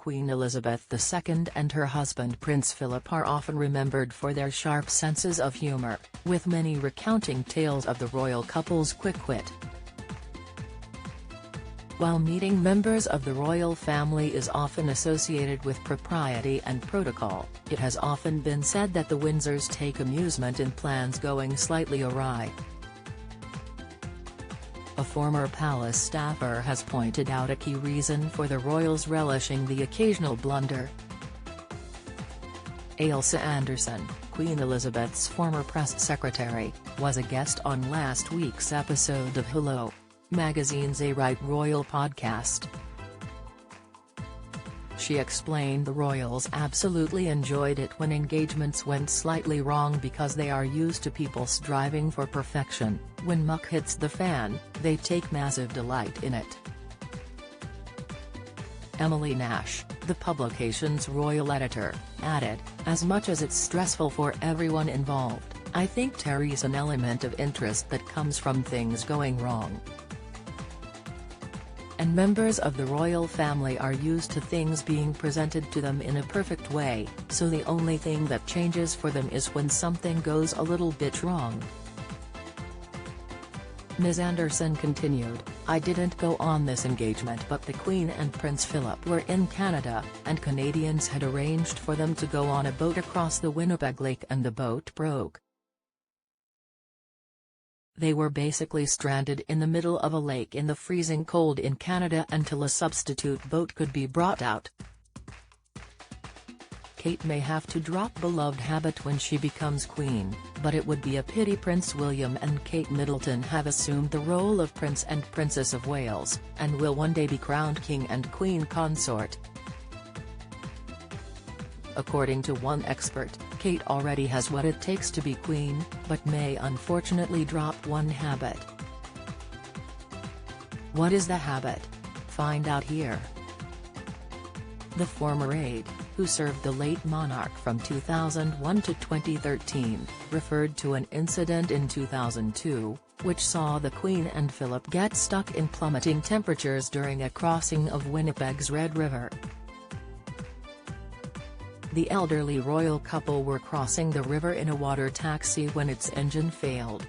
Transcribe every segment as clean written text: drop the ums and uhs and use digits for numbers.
Queen Elizabeth II and her husband Prince Philip are often remembered for their sharp senses of humor, with many recounting tales of the royal couple's quick wit. While meeting members of the royal family is often associated with propriety and protocol, it has often been said that the Windsors take amusement in plans going slightly awry. A former palace staffer has pointed out a key reason for the royals relishing the occasional blunder. Ailsa Anderson, Queen Elizabeth's former press secretary, was a guest on last week's episode of Hello! Magazine's A Right Royal podcast. She explained the royals absolutely enjoyed it when engagements went slightly wrong because they are used to people striving for perfection. When muck hits the fan, they take massive delight in it. Emily Nash, the publication's royal editor, added, "As much as it's stressful for everyone involved, I think there's an element of interest that comes from things going wrong. And members of the royal family are used to things being presented to them in a perfect way, so the only thing that changes for them is when something goes a little bit wrong." Ms. Anderson continued, "I didn't go on this engagement, but the Queen and Prince Philip were in Canada, and Canadians had arranged for them to go on a boat across the Winnipeg Lake and the boat broke. They were basically stranded in the middle of a lake in the freezing cold in Canada until a substitute boat could be brought out. Kate may have to drop beloved habit when she becomes queen, but it would be a pity. Prince William and Kate Middleton have assumed the role of Prince and Princess of Wales, and will one day be crowned king and queen consort." According to one expert, Kate already has what it takes to be queen, but may unfortunately drop one habit. What is the habit? Find out here. The former aide, who served the late monarch from 2001 to 2013, referred to an incident in 2002, which saw the Queen and Philip get stuck in plummeting temperatures during a crossing of Winnipeg's Red River. The elderly royal couple were crossing the river in a water taxi when its engine failed.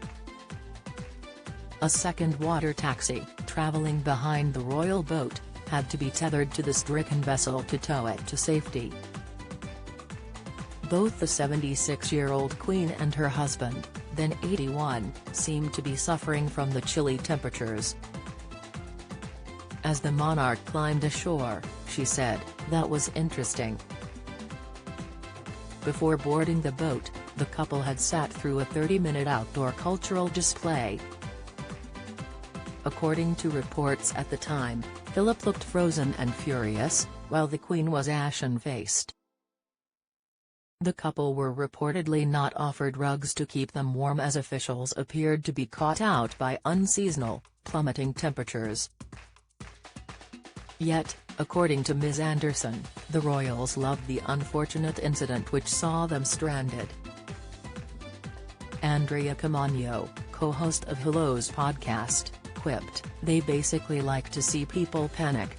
A second water taxi, traveling behind the royal boat, had to be tethered to the stricken vessel to tow it to safety. Both the 76-year-old Queen and her husband, then 81, seemed to be suffering from the chilly temperatures. As the monarch climbed ashore, she said, "That was interesting." Before boarding the boat, the couple had sat through a 30-minute outdoor cultural display. According to reports at the time, Philip looked frozen and furious, while the Queen was ashen-faced. The couple were reportedly not offered rugs to keep them warm as officials appeared to be caught out by unseasonal, plummeting temperatures. Yet, according to Ms. Anderson, the royals loved the unfortunate incident which saw them stranded. Andrea Camagno, co-host of Hello's podcast, quipped, "They basically like to see people panic."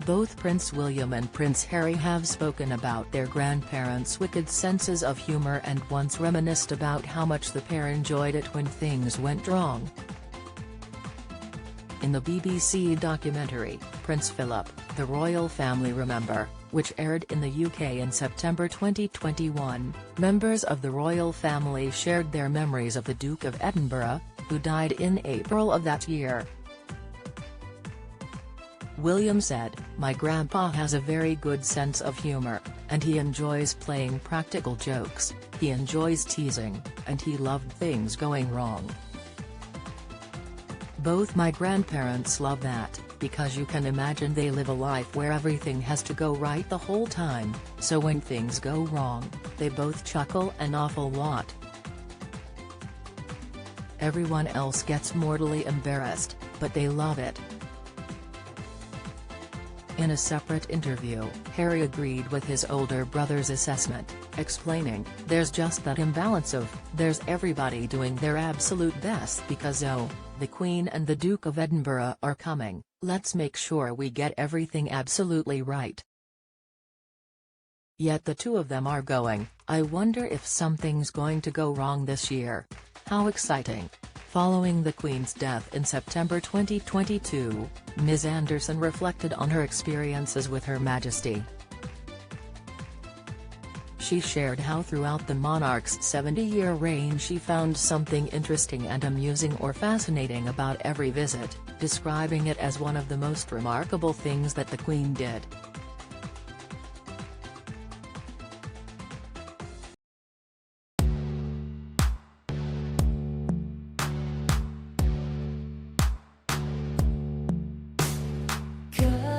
Both Prince William and Prince Harry have spoken about their grandparents' wicked senses of humor and once reminisced about how much the pair enjoyed it when things went wrong. In the BBC documentary, Prince Philip, The Royal Family Remember, which aired in the UK in September 2021, members of the royal family shared their memories of the Duke of Edinburgh, who died in April of that year. William said, "My grandpa has a very good sense of humor, and he enjoys playing practical jokes, he enjoys teasing, and he loved things going wrong. Both my grandparents love that, because you can imagine they live a life where everything has to go right the whole time, so when things go wrong, they both chuckle an awful lot. Everyone else gets mortally embarrassed, but they love it." In a separate interview, Harry agreed with his older brother's assessment, explaining, "There's just that imbalance of, there's everybody doing their absolute best because the Queen and the Duke of Edinburgh are coming, Let's make sure we get everything absolutely right. Yet the two of them are going, I wonder if something's going to go wrong this year. How exciting. Following the Queen's death in September 2022, Ms. Anderson reflected on her experiences with Her Majesty. She shared how throughout the monarch's 70-year reign she found something interesting and amusing or fascinating about every visit, describing it as one of the most remarkable things that the Queen did. Good.